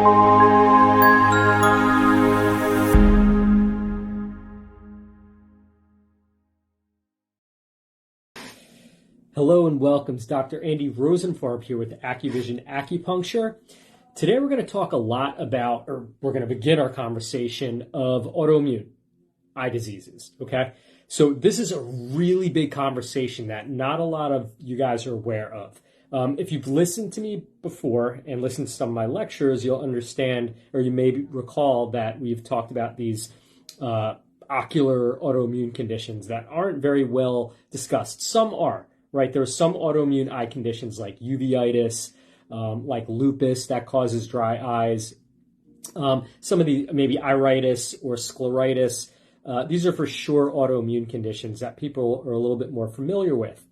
Hello and welcome. It's Dr. Andy Rosenfarb here with AccuVision Acupuncture. Today we're going to talk a lot about, or we're going to begin our conversation of autoimmune eye diseases, okay? So this is a really big conversation that not a lot of you guys are aware of. If you've listened to me before and listened to some of my lectures, you'll understand, or you may recall that we've talked about these ocular autoimmune conditions that aren't very well discussed. Some are. Right, there are some autoimmune eye conditions like uveitis, like lupus that causes dry eyes. Some of the maybe iritis or scleritis. These are for sure autoimmune conditions that people are a little bit more familiar with.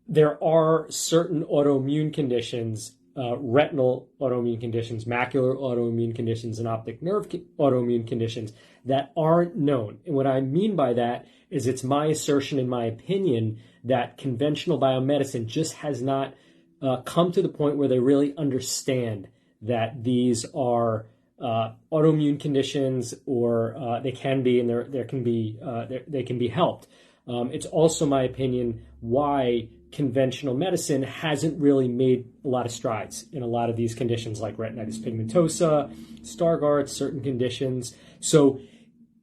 There are certain autoimmune conditions, retinal autoimmune conditions, macular autoimmune conditions, and optic nerve autoimmune conditions that aren't known. And what I mean by that is it's my assertion, in my opinion, that conventional biomedicine just has not come to the point where they really understand that these are autoimmune conditions, or they can be, and they can be helped. It's also my opinion why conventional medicine hasn't really made a lot of strides in a lot of these conditions like retinitis pigmentosa, Stargardt, certain conditions. So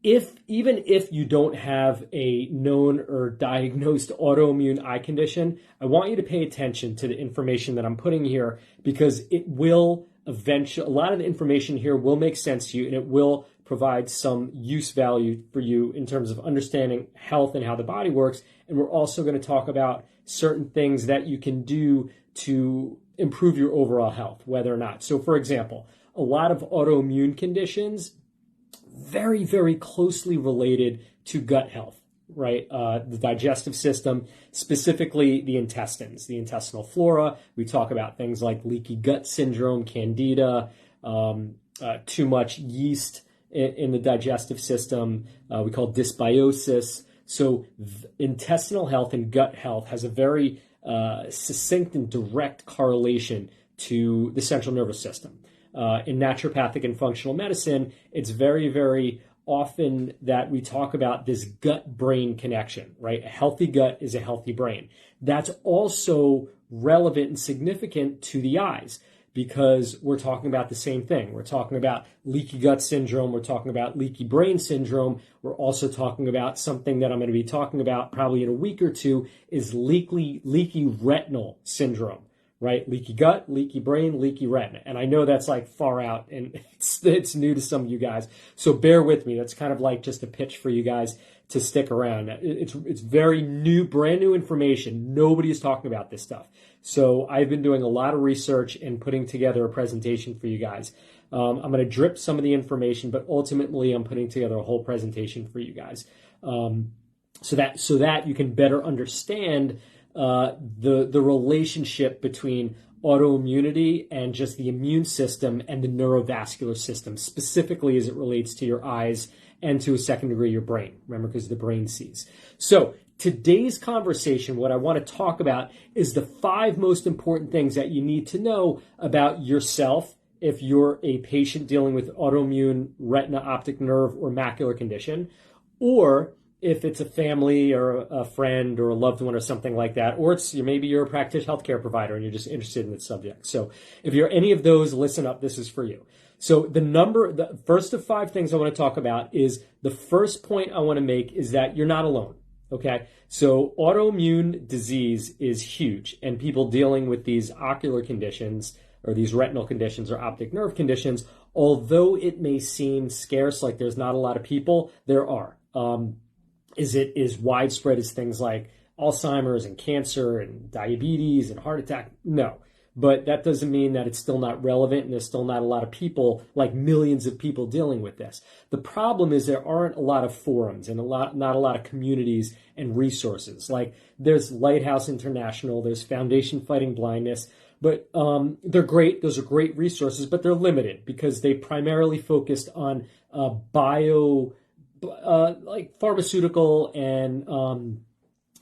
even if you don't have a known or diagnosed autoimmune eye condition, I want you to pay attention to the information that I'm putting here, because it will eventually, a lot of the information here will make sense to you, and it will provide some use value for you in terms of understanding health and how the body works. And we're also going to talk about certain things that you can do to improve your overall health, whether or not. So for example, a lot of autoimmune conditions, very, very closely related to gut health, right? The digestive system, specifically the intestines, the intestinal flora. We talk about things like leaky gut syndrome, candida, too much yeast in the digestive system. We call dysbiosis. So intestinal health and gut health has a very succinct and direct correlation to the central nervous system. In naturopathic and functional medicine, it's very, very often that we talk about this gut-brain connection, right? A healthy gut is a healthy brain. That's also relevant and significant to the eyes, because we're talking about the same thing. We're talking about leaky gut syndrome. We're talking about leaky brain syndrome. We're also talking about something that I'm going to be talking about probably in a week or two, is leaky retinal syndrome, right? Leaky gut, leaky brain, leaky retina. And I know that's like far out, and it's new to some of you guys. So bear with me. That's kind of like just a pitch for you guys to stick around. It's very new, brand new information. Nobody is talking about this stuff. So I've been doing a lot of research and putting together a presentation for you guys. I'm going to drip some of the information, but ultimately I'm putting together a whole presentation for you guys, so that you can better understand the relationship between autoimmunity and just the immune system and the neurovascular system, specifically as it relates to your eyes and to a second degree your brain. Remember, because the brain sees. So today's conversation, what I want to talk about is the 5 most important things that you need to know about yourself if you're a patient dealing with autoimmune retina, optic nerve, or macular condition, or if it's a family or a friend or a loved one or something like that, or maybe you're a practitioner, healthcare provider, and you're just interested in the subject. So if you're any of those, listen up, this is for you. So the first of 5 things I want to talk about is, the first point I want to make is that you're not alone, okay? So autoimmune disease is huge, and people dealing with these ocular conditions or these retinal conditions or optic nerve conditions, although it may seem scarce, like there's not a lot of people, there are. Is it as widespread as things like Alzheimer's and cancer and diabetes and heart attack? No. But that doesn't mean that it's still not relevant, and there's still not a lot of people, like millions of people, dealing with this. The problem is there aren't a lot of forums and not a lot of communities and resources. Like there's Lighthouse International, there's Foundation Fighting Blindness, but they're great. Those are great resources, but they're limited because they primarily focused on like pharmaceutical and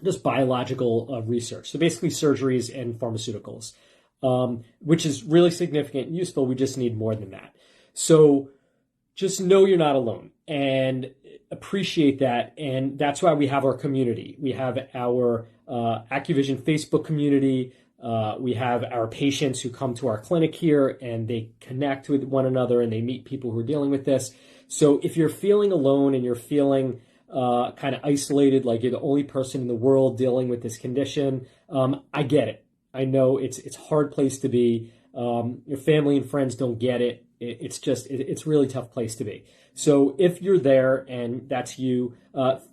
just biological research. So basically surgeries and pharmaceuticals. which is really significant and useful. We just need more than that. So just know you're not alone and appreciate that. And that's why we have our community. We have our AccuVision Facebook community. We have our patients who come to our clinic here and they connect with one another and they meet people who are dealing with this. So if you're feeling alone and you're feeling kind of isolated, like you're the only person in the world dealing with this condition, I get it. I know it's a hard place to be. Your family and friends don't get it. It's a really tough place to be. So if you're there and that's you,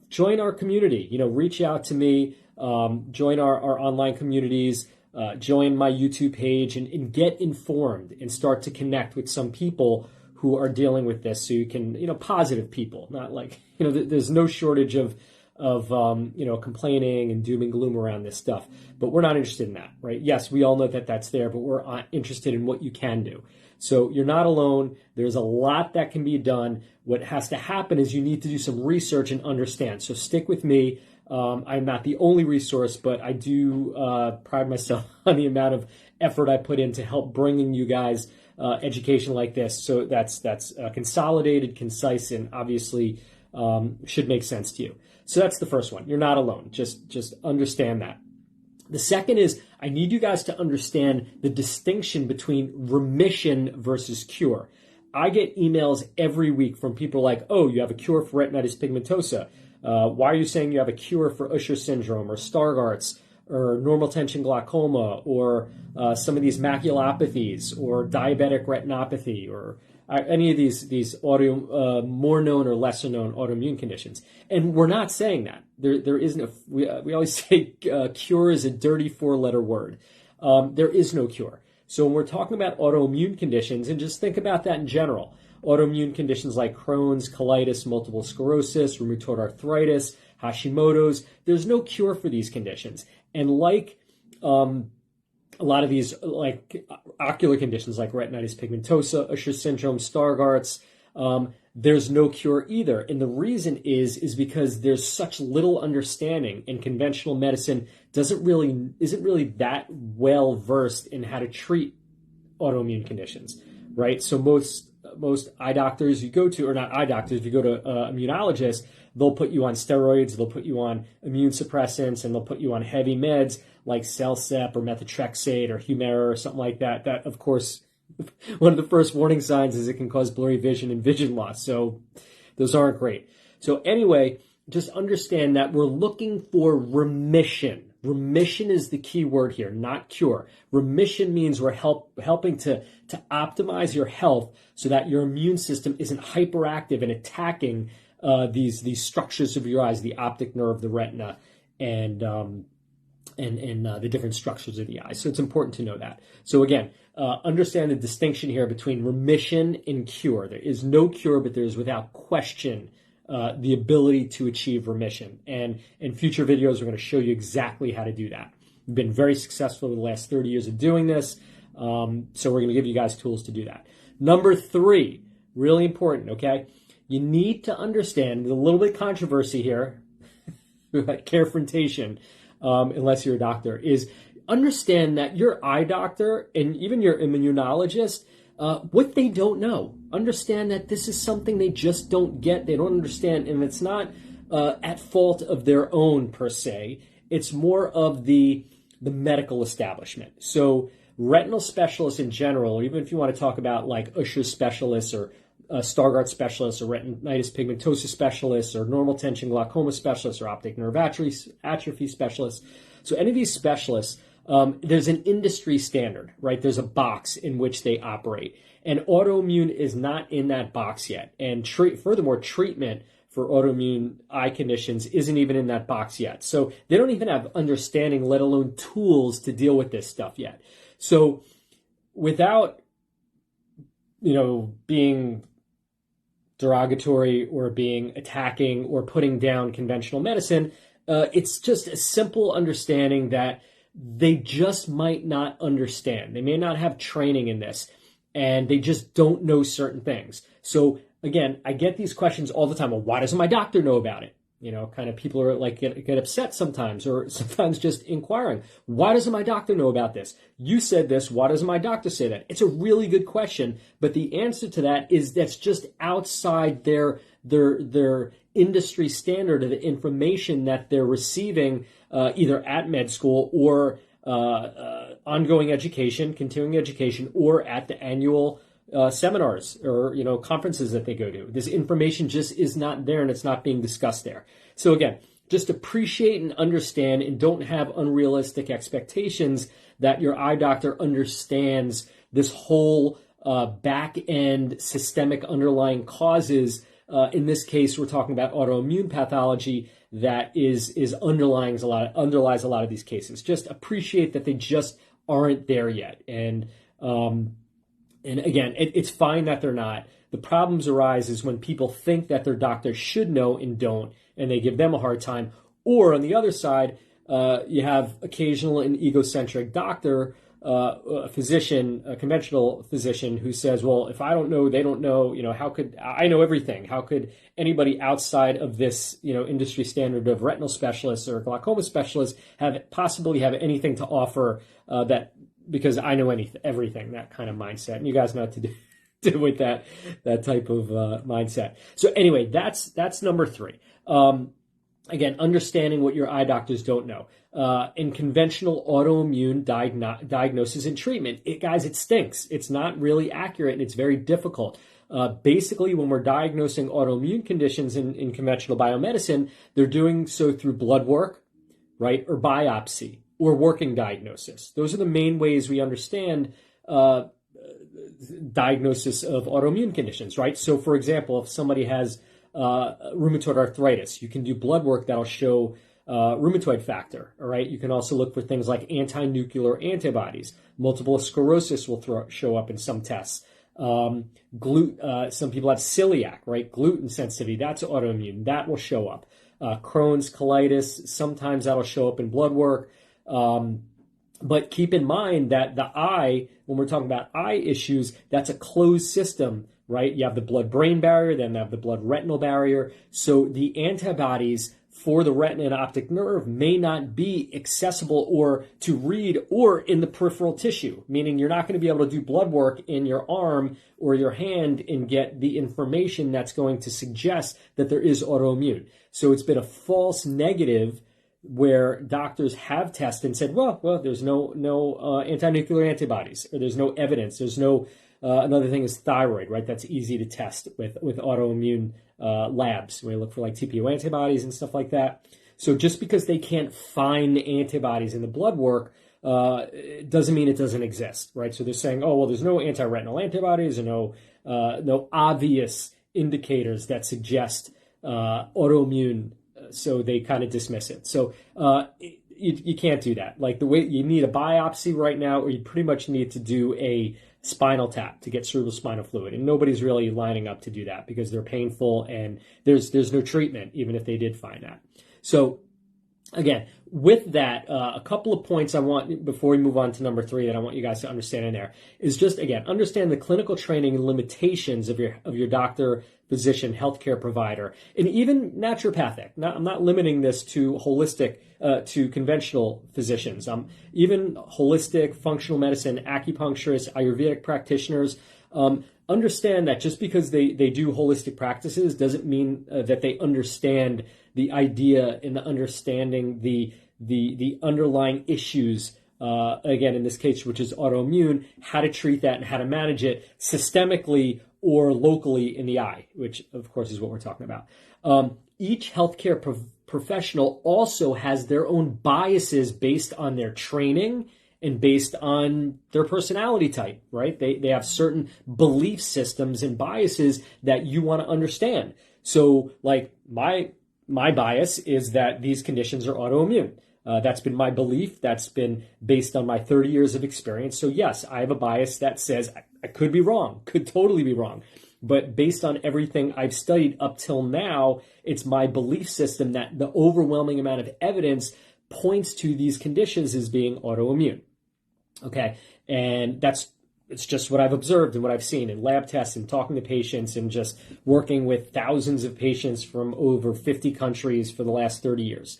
join our community. Reach out to me, join our online communities, join my YouTube page and get informed and start to connect with some people who are dealing with this, so you can, positive people, not like, there's no shortage of complaining and doom and gloom around this stuff, but we're not interested in that, right? Yes, we all know that that's there, but we're interested in what you can do. So you're not alone. There's a lot that can be done. What has to happen is you need to do some research and understand. So stick with me. I'm not the only resource, but I do pride myself on the amount of effort I put in to help bringing you guys education like this. So that's consolidated, concise, and obviously should make sense to you. So that's the first one. You're not alone. Just understand that. The second is I need you guys to understand the distinction between remission versus cure. I get emails every week from people like, oh, you have a cure for retinitis pigmentosa. Why are you saying you have a cure for Usher syndrome or Stargardt's or normal tension glaucoma or some of these maculopathies or diabetic retinopathy or any of these more known or lesser known autoimmune conditions? And we're not saying that. There isn't a, we always say cure is a dirty 4-letter word. There is no cure. So when we're talking about autoimmune conditions, and just think about that in general, autoimmune conditions like Crohn's, colitis, multiple sclerosis, rheumatoid arthritis, Hashimoto's, there's no cure for these conditions. And like a lot of these like ocular conditions like retinitis pigmentosa, Usher syndrome, Stargardt's, there's no cure either. And the reason is because there's such little understanding, and conventional medicine isn't really that well versed in how to treat autoimmune conditions, right? So most eye doctors you go to, or not eye doctors, if you go to immunologists, they'll put you on steroids, they'll put you on immune suppressants, and they'll put you on heavy meds like Celsep or methotrexate or Humira or something like that. That, of course, one of the first warning signs is it can cause blurry vision and vision loss. So those aren't great. So anyway, just understand that we're looking for remission. Remission is the key word here, not cure. Remission means we're helping to optimize your health so that your immune system isn't hyperactive and attacking these structures of your eyes, the optic nerve, the retina, and the different structures of the eye. So it's important to know that. So again, understand the distinction here between remission and cure. There is no cure, but there is without question the ability to achieve remission. And in future videos, we're going to show you exactly how to do that. We've been very successful in the last 30 years of doing this. So we're going to give you guys tools to do that. Number 3, really important, okay? You need to understand, there's a little bit of controversy here, carefrontation, unless you're a doctor, is understand that your eye doctor and even your immunologist, what they don't know. Understand that this is something they just don't get, they don't understand, and it's not at fault of their own per se. It's more of the medical establishment. So retinal specialists in general, or even if you want to talk about like Ushers specialists or Stargardt specialists or retinitis pigmentosa specialists or normal tension glaucoma specialists or optic nerve atrophy specialists. So any of these specialists, there's an industry standard, right? There's a box in which they operate. And autoimmune is not in that box yet. And furthermore, treatment for autoimmune eye conditions isn't even in that box yet. So they don't even have understanding, let alone tools to deal with this stuff yet. So without, being derogatory or being attacking or putting down conventional medicine, it's just a simple understanding that they just might not understand. They may not have training in this, and they just don't know certain things. So again, I get these questions all the time. Well, why doesn't my doctor know about it? kind of people are like get upset sometimes, or sometimes just inquiring, why doesn't my doctor know about this? You said this, why doesn't my doctor say that? It's a really good question, but the answer to that is that's just outside their industry standard of the information that they're receiving either at med school or ongoing education, continuing education, or at the annual seminars or conferences that they go to. This information just is not there, and it's not being discussed there. So again, just appreciate and understand, and don't have unrealistic expectations that your eye doctor understands this whole back end systemic underlying causes. In this case, we're talking about autoimmune pathology that underlies a lot of these cases. Just appreciate that they just aren't there yet, and again, it's fine that they're not. The problems arise is when people think that their doctor should know and don't, and they give them a hard time. Or on the other side, you have occasional and egocentric doctor, a physician, a conventional physician who says, well, if I don't know, they don't know, how could I know everything? How could anybody outside of this, industry standard of retinal specialists or glaucoma specialists possibly have anything to offer that because I know everything, that kind of mindset. And you guys know what to do with that type of mindset. So anyway, that's number 3. Again, understanding what your eye doctors don't know. In conventional autoimmune diagnosis and treatment, it stinks. It's not really accurate, and it's very difficult. Basically, when we're diagnosing autoimmune conditions in conventional biomedicine, they're doing so through blood work, right, or biopsy, or working diagnosis. Those are the main ways we understand diagnosis of autoimmune conditions, right? So, for example, if somebody has rheumatoid arthritis, you can do blood work that'll show rheumatoid factor, all right? You can also look for things like anti-nuclear antibodies. Multiple sclerosis will show up in some tests. Some people have celiac, right? Gluten sensitivity, that's autoimmune. That will show up. Crohn's, colitis, sometimes that'll show up in blood work. But keep in mind that the eye, when we're talking about eye issues, that's a closed system, right? You have the blood-brain barrier, then you have the blood-retinal barrier. So the antibodies for the retina and optic nerve may not be accessible or to read or in the peripheral tissue, meaning you're not going to be able to do blood work in your arm or your hand and get the information that's going to suggest that there is autoimmune. So it's been a false negative where doctors have tested and said, well, there's no anti-nuclear antibodies, or there's no evidence. There's no, another thing is thyroid, right? That's easy to test with autoimmune labs. We look for like TPO antibodies and stuff like that. So just because they can't find the antibodies in the blood work, doesn't mean it doesn't exist, right? So they're saying, oh, well, there's no anti-retinal antibodies, or no obvious indicators that suggest autoimmune. So they kind of dismiss it. So you can't do that. Like the way you need a biopsy right now, or you pretty much need to do a spinal tap to get cerebrospinal fluid, and nobody's really lining up to do that because they're painful and there's no treatment, even if they did find that. So again, with that, a couple of points I want, before we move on to number 3, that I want you guys to understand in there is just, again, understand the clinical training and limitations of your doctor, physician, healthcare provider, and even naturopathic. I'm not limiting this to holistic, to conventional physicians. Even holistic, functional medicine, acupuncturists, Ayurvedic practitioners, understand that just because they do holistic practices doesn't mean that they understand the idea and the understanding the underlying issues, again, in this case, which is autoimmune, how to treat that and how to manage it systemically or locally in the eye, which of course is what we're talking about. Each healthcare professional also has their own biases based on their training and based on their personality type, right? They have certain belief systems and biases that you want to understand. So like my bias is that these conditions are autoimmune. That's been my belief. That's been based on my 30 years of experience. So yes, I have a bias that says I could be wrong, could totally be wrong. But based on everything I've studied up till now, it's my belief system that the overwhelming amount of evidence points to these conditions as being autoimmune. Okay, and that's it's just what I've observed and what I've seen in lab tests and talking to patients and just working with thousands of patients from over 50 countries for the last 30 years.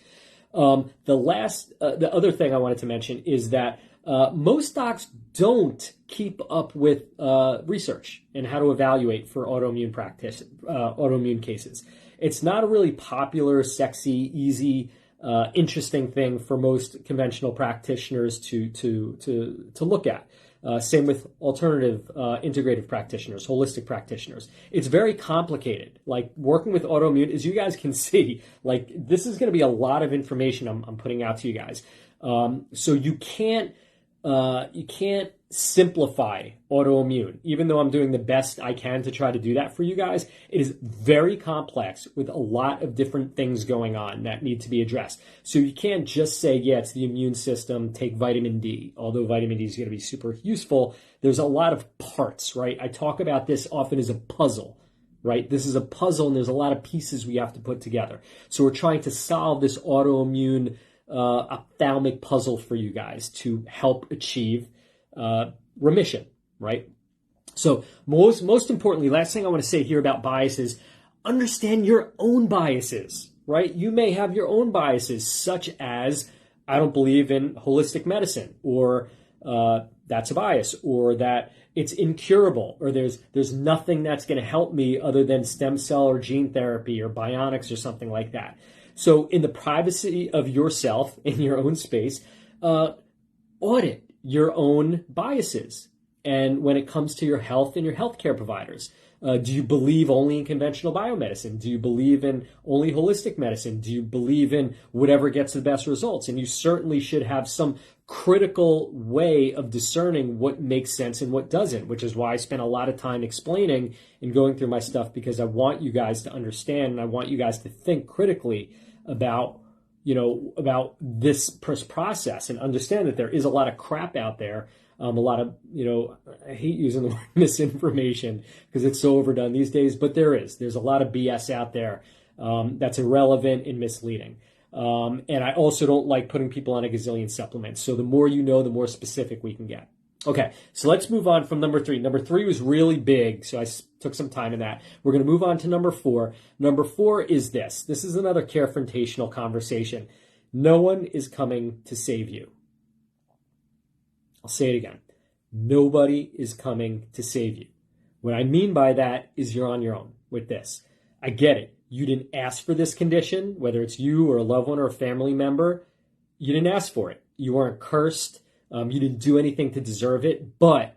The other thing I wanted to mention is that most docs don't keep up with research and how to evaluate for autoimmune cases. It's not a really popular, sexy, easy, interesting thing for most conventional practitioners to look at. Same with alternative integrative practitioners, holistic practitioners. It's very complicated. Like working with autoimmune, as you guys can see, like this is going to be a lot of information I'm putting out to you guys. So you can't simplify autoimmune. Even though I'm doing the best I can to try to do that for you guys, it is very complex with a lot of different things going on that need to be addressed. So you can't just say, yeah, it's the immune system, take vitamin D. Although vitamin D is going to be super useful, there's a lot of parts, right? I talk about this often as a puzzle, right? This is a puzzle and there's a lot of pieces we have to put together. So we're trying to solve this autoimmune ophthalmic puzzle for you guys to help achieve remission, right? So most importantly, last thing I want to say here about biases, understand your own biases, right? You may have your own biases, such as, I don't believe in holistic medicine, or that's a bias, or that it's incurable, or there's nothing that's going to help me other than stem cell or gene therapy or bionics or something like that. So in the privacy of yourself, in your own space, audit your own biases. And when it comes to your health and your healthcare providers, do you believe only in conventional biomedicine? Do you believe in only holistic medicine? Do you believe in whatever gets the best results? And you certainly should have some critical way of discerning what makes sense and what doesn't, which is why I spent a lot of time explaining and going through my stuff, because I want you guys to understand and I want you guys to think critically about this process and understand that there is a lot of crap out there. A lot of, I hate using the word misinformation because it's so overdone these days, but there's a lot of BS out there that's irrelevant and misleading. And I also don't like putting people on a gazillion supplements. So the more you know, the more specific we can get. Okay, so let's move on from number 3. Number 3 was really big, so I took some time in that. We're going to move on to number 4. Number 4 is this. This is another carefrontational conversation. No one is coming to save you. I'll say it again. Nobody is coming to save you. What I mean by that is you're on your own with this. I get it. You didn't ask for this condition, whether it's you or a loved one or a family member. You didn't ask for it. You weren't cursed. You didn't do anything to deserve it, but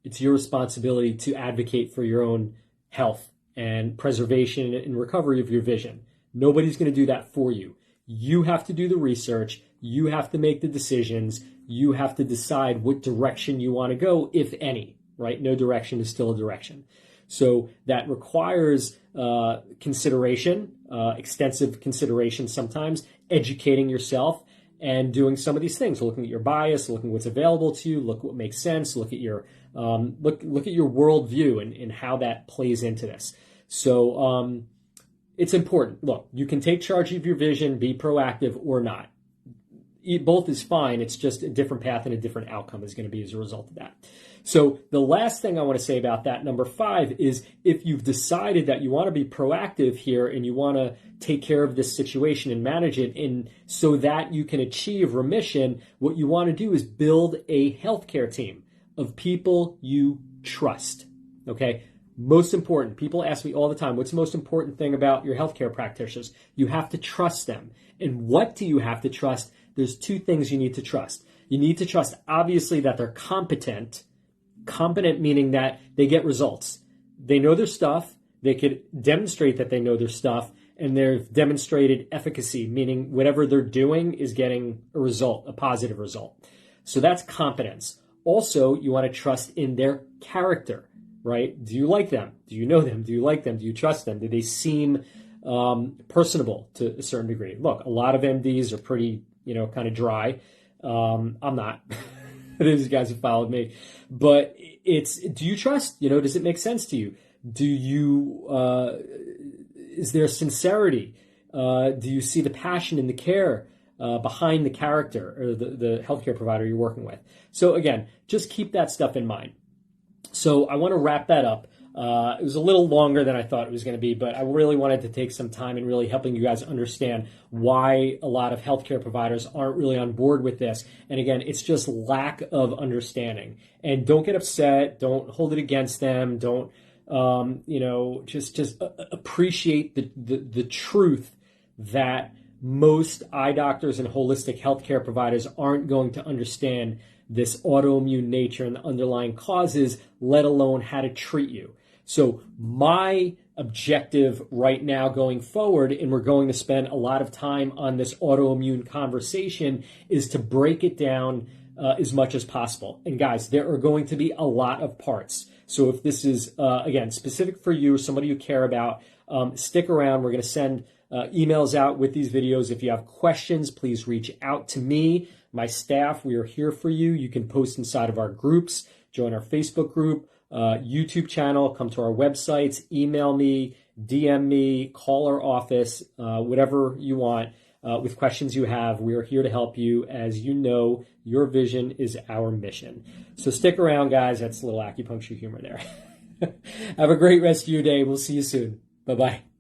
it's your responsibility to advocate for your own health and preservation and recovery of your vision. Nobody's going to do that for you. You have to do the research. You have to make the decisions. You have to decide what direction you want to go, if any, right? No direction is still a direction. So that requires consideration, extensive consideration sometimes, educating yourself, and doing some of these things, looking at your bias, looking at what's available to you, look what makes sense, look at your look at your worldview and how that plays into this. So it's important. Look, you can take charge of your vision, be proactive or not. Both is fine. It's just a different path and a different outcome is going to be as a result of that. So the last thing I want to say about that, number 5, is if you've decided that you want to be proactive here and you want to take care of this situation and manage it, and so that you can achieve remission, what you want to do is build a healthcare team of people you trust. Okay? Most important. People ask me all the time, what's the most important thing about your healthcare practitioners? You have to trust them. And what do you have to trust? There's 2 things you need to trust. You need to trust, obviously, that they're competent. Competent meaning that they get results. They know their stuff. They could demonstrate that they know their stuff. And they've demonstrated efficacy, meaning whatever they're doing is getting a result, a positive result. So that's competence. Also, you want to trust in their character, right? Do you like them? Do you know them? Do you like them? Do you trust them? Do they seem personable to a certain degree? Look, a lot of MDs are pretty, kind of dry. I'm not. These guys have followed me. But do you trust? Does it make sense to you? Do you, is there sincerity? Do you see the passion and the care? behind the character or the healthcare provider you're working with. So again, just keep that stuff in mind. So I want to wrap that up. It was a little longer than I thought it was going to be, but I really wanted to take some time in really helping you guys understand why a lot of healthcare providers aren't really on board with this. And again, it's just lack of understanding. And don't get upset. Don't hold it against them. Don't, just appreciate the truth that most eye doctors and holistic healthcare providers aren't going to understand this autoimmune nature and the underlying causes, let alone how to treat you. So my objective right now going forward, and we're going to spend a lot of time on this autoimmune conversation, is to break it down as much as possible. And guys, there are going to be a lot of parts. So if this is, again, specific for you, somebody you care about, stick around. We're going to send emails out with these videos. If you have questions, please reach out to me, my staff. We are here for you. You can post inside of our groups, join our Facebook group, YouTube channel, come to our websites, email me, DM me, call our office, whatever you want with questions you have. We are here to help you. As you know, your vision is our mission. So stick around, guys. That's a little acupuncture humor there. Have a great rest of your day. We'll see you soon. Bye-bye.